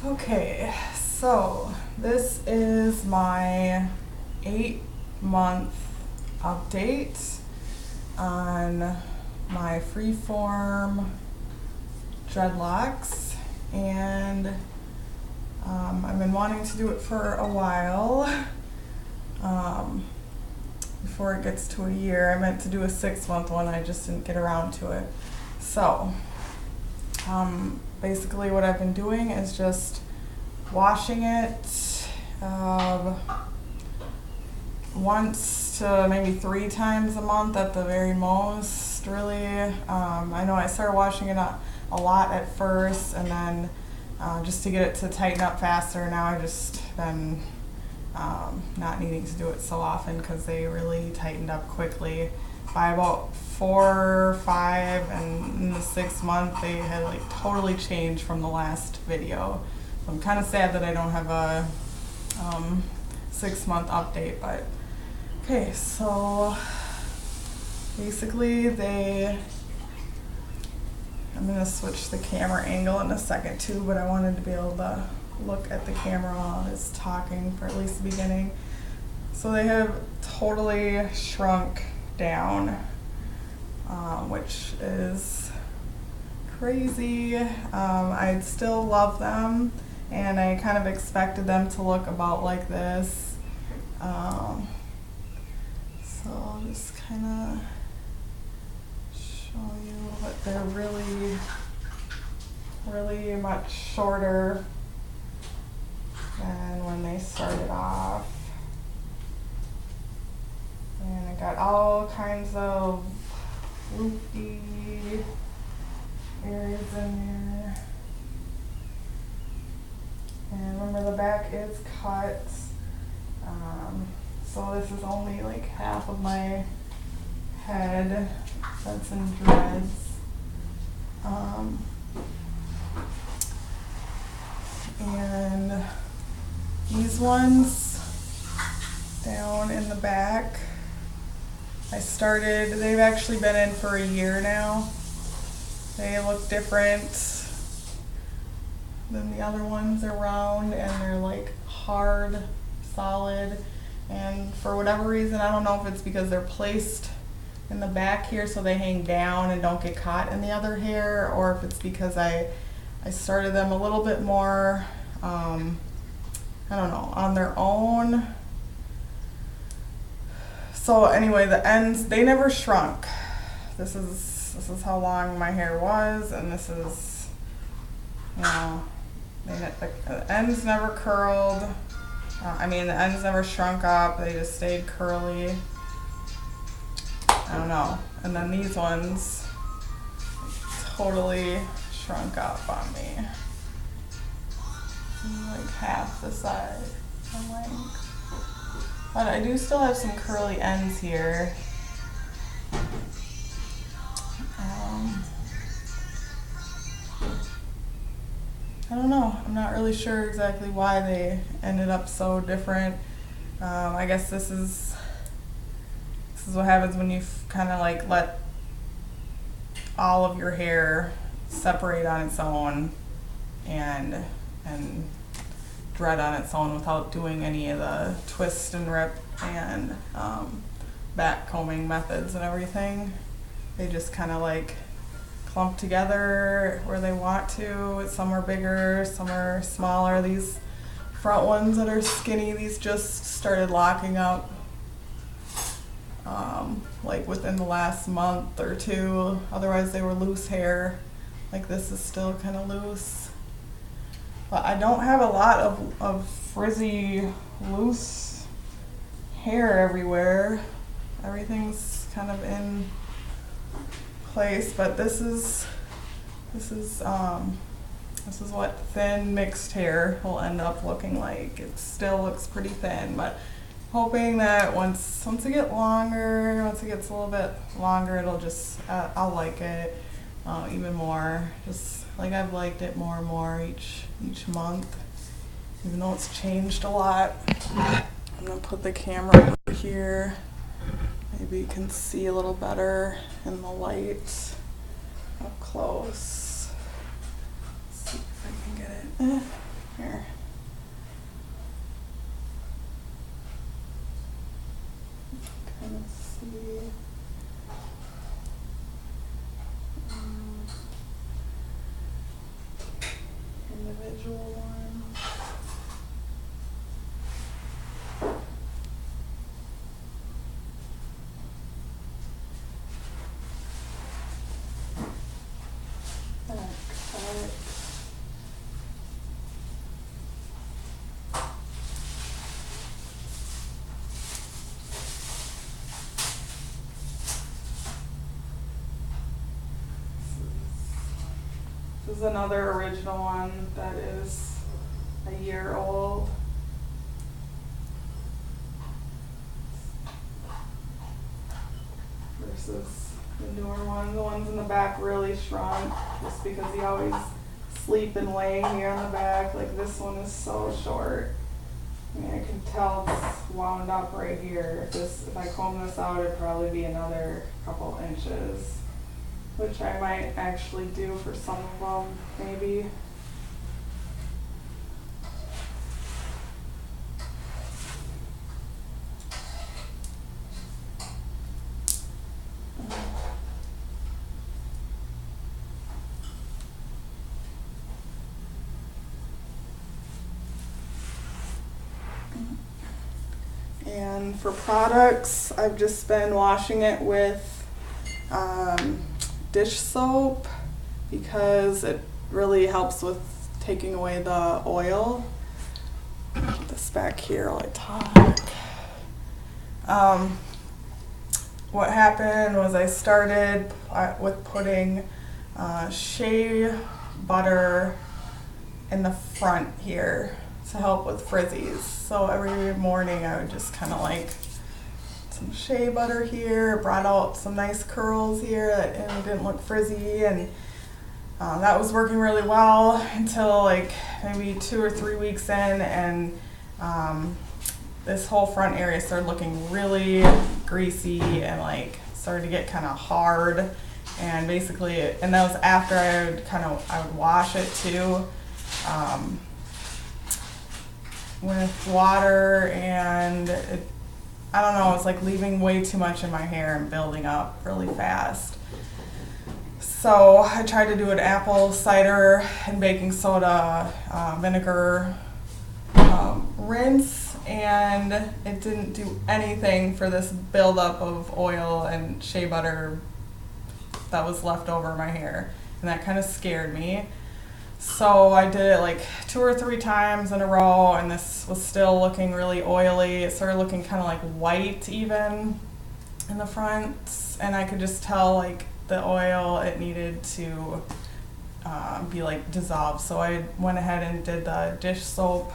Okay, so this is my 8-month update on my Freeform dreadlocks, and I've been wanting to do it for a while. Before it gets to a year. I meant to do a 6-month one, I just didn't get around to it. So basically what I've been doing is just washing it once to maybe 3 times a month at the very most, really. I know I started washing it a lot at first, and then just to get it to tighten up faster. Now I've just been not needing to do it so often because they really tightened up quickly. By about 4 or 5, and in the 6th month they had like totally changed from the last video. So I'm kind of sad that I don't have a 6-month update, but okay, so basically I'm going to switch the camera angle in a second too, but I wanted to be able to look at the camera while I was talking for at least the beginning. So they have totally shrunk down, which is crazy. I still love them, and I kind of expected them to look about like this. So I'll just kind of show you, but they're really much shorter than when they started off. And I got all kinds of loopy areas in there. And remember, the back is cut. So this is only like half of my head that's in dreads. And these ones down in the back, they've actually been in for a year now. They look different than the other ones. They're round and they're like hard, solid. And for whatever reason, I don't know if it's because they're placed in the back here so they hang down and don't get caught in the other hair, or if it's because I started them a little bit more, I don't know, on their own. So anyway, the ends, they never shrunk. This is how long my hair was, and this is, you know, the ends never curled. The ends never shrunk up. They just stayed curly. I don't know. And then these ones totally shrunk up on me. Like half the size in length. But I do still have some curly ends here. I don't know. I'm not really sure exactly why they ended up so different. I guess this is what happens when you kind of like let all of your hair separate on its own and dread on its own without doing any of the twist and rip and back combing methods and everything. They just kind of like clump together where they want to. Some are bigger, some are smaller. These front ones that are skinny, these just started locking up like within the last month or 2. Otherwise they were loose hair. Like this is still kind of loose. But I don't have a lot of frizzy, loose hair everywhere. Everything's kind of in place, but this is what thin mixed hair will end up looking like. It still looks pretty thin, but hoping that once it gets a little bit longer, it'll just I'll like it even more. Just like I've liked it more and more each month, even though it's changed a lot. I'm gonna put the camera over here. Maybe you can see a little better in the light up close. Let's see if I can get it. individual one. This is another original one that is a year old. Versus the newer one. The ones in the back really shrunk just because you always sleep and lay here on the back. Like this one is so short. I mean, I can tell it's wound up right here. If I comb this out, it'd probably be another couple inches, which I might actually do for some of them, maybe. And for products, I've just been washing it with dish soap because it really helps with taking away the oil. Put this back here while I talk. What happened was I started with putting shea butter in the front here to help with frizzies. So every morning I would just kind of like some shea butter here, brought out some nice curls here and it didn't look frizzy, and that was working really well until like maybe 2 or 3 weeks in, and this whole front area started looking really greasy and like started to get kind of hard, and basically, and that was after I would wash it too. With water, and I don't know, it's like leaving way too much in my hair and building up really fast. So I tried to do an apple cider and baking soda vinegar rinse, and it didn't do anything for this buildup of oil and shea butter that was left over in my hair, and that kind of scared me. So I did it like 2 or 3 times in a row, and this was still looking really oily. It started looking kind of like white even in the front, and I could just tell like the oil, it needed to be like dissolved. So I went ahead and did the dish soap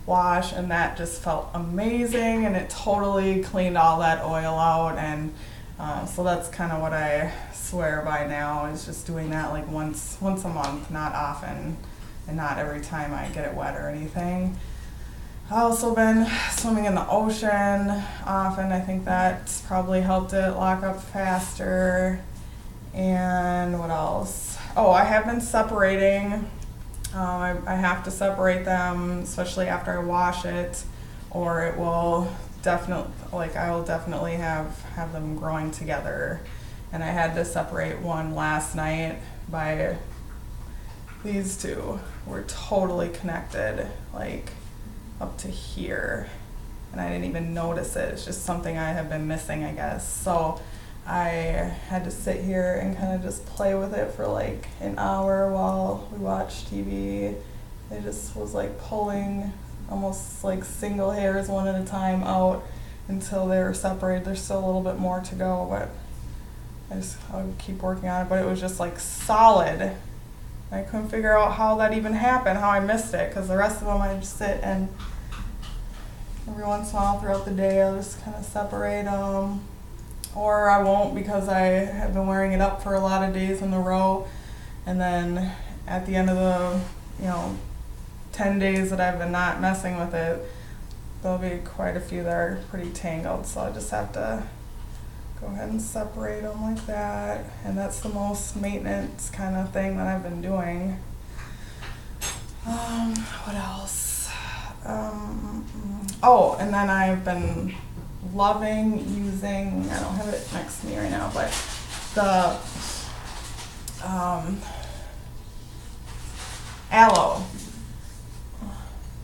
wash, and that just felt amazing, and it totally cleaned all that oil out. And so that's kind of what I swear by now, is just doing that like once a month, not often, and not every time I get it wet or anything. I've also been swimming in the ocean often. I think that's probably helped it lock up faster. And what else? Oh, I have been separating. I have to separate them, especially after I wash it, or it will definitely, like I will definitely have them growing together. And I had to separate one last night by these two were totally connected, like up to here, and I didn't even notice it. It's just something I have been missing, I guess. So I had to sit here and kind of just play with it for like an hour while we watched TV. It just was like pulling almost like single hairs one at a time out until they were separated. There's still a little bit more to go, but I would keep working on it. But it was just like solid. I couldn't figure out how that even happened, how I missed it, because the rest of them I just sit and every once in a while throughout the day I'll just kind of separate them. Or I won't, because I have been wearing it up for a lot of days in a row, and then at the end of the 10 days that I've been not messing with it, there'll be quite a few that are pretty tangled, so I just have to go ahead and separate them like that. And that's the most maintenance kind of thing that I've been doing. What else? Oh, and then I've been loving using, I don't have it next to me right now, but the aloe.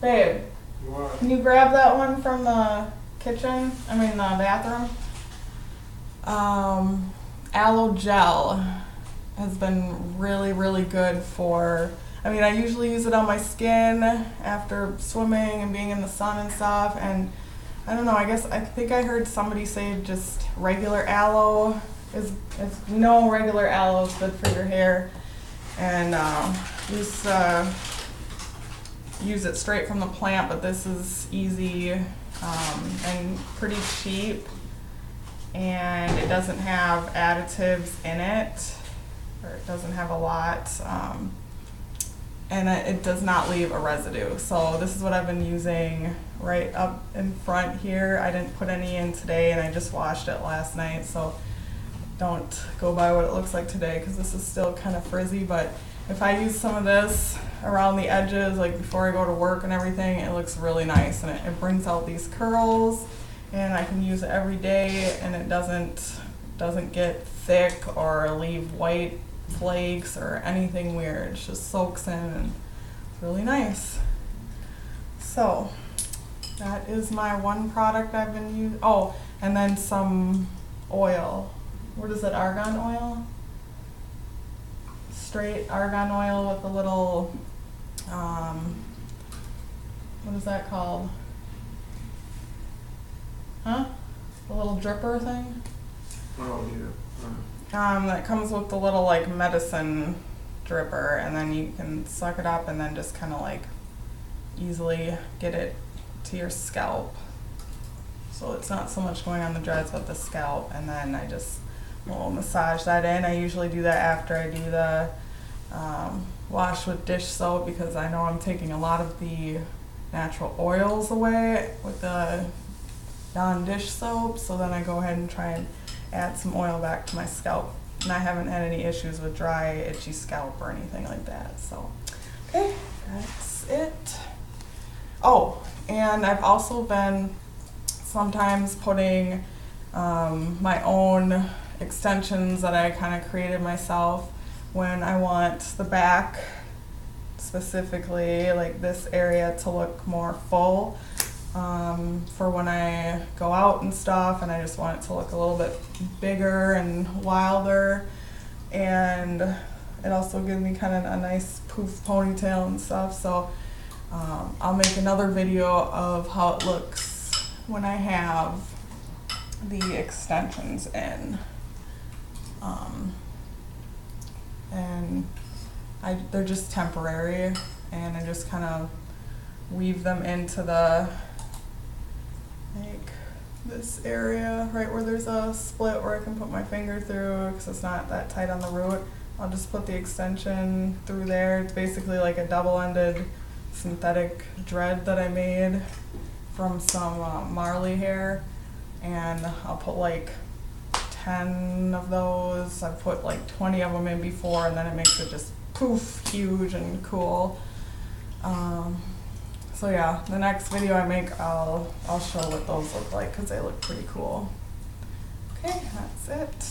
Babe, What? can you grab that one from the kitchen? I mean the bathroom? Aloe gel has been really, really good for, I mean, I usually use it on my skin after swimming and being in the sun and stuff, and I don't know, I think I heard somebody say just regular aloe is, no, regular aloe is good for your hair, and use it straight from the plant, but this is easy and pretty cheap, and it doesn't have additives in it, or it doesn't have a lot, and it does not leave a residue. So this is what I've been using right up in front here. I didn't put any in today, and I just washed it last night, so don't go by what it looks like today because this is still kind of frizzy, but if I use some of this around the edges, like before I go to work and everything, it looks really nice, and it brings out these curls, and I can use it every day, and it doesn't get thick or leave white flakes or anything weird. It just soaks in, and it's really nice. So that is my one product I've been using. Oh, and then some oil. What is it, argan oil? Straight argan oil with a little, what is that called? Huh? The little dripper thing? Oh, yeah. That comes with the little like medicine dripper, and then you can suck it up and then just kind of like easily get it to your scalp. So it's not so much going on the dreads but the scalp, and then I just will massage that in. I usually do that after I do the wash with dish soap because I know I'm taking a lot of the natural oils away with the non-dish soap, so then I go ahead and try and add some oil back to my scalp, and I haven't had any issues with dry, itchy scalp or anything like that. So, okay, that's it. Oh, and I've also been sometimes putting my own extensions that I kind of created myself when I want the back, specifically like this area, to look more full. For when I go out and stuff, and I just want it to look a little bit bigger and wilder, and it also gives me kind of a nice poof ponytail and stuff. So I'll make another video of how it looks when I have the extensions in, and they're just temporary, and I just kind of weave them into the, like this area right where there's a split where I can put my finger through because it's not that tight on the root. I'll just put the extension through there. It's basically like a double-ended synthetic dread that I made from some Marley hair, and I'll put like 10 of those. I've put like 20 of them in before, and then it makes it just poof, huge and cool. So yeah, the next video I make, I'll show what those look like because they look pretty cool. Okay, that's it.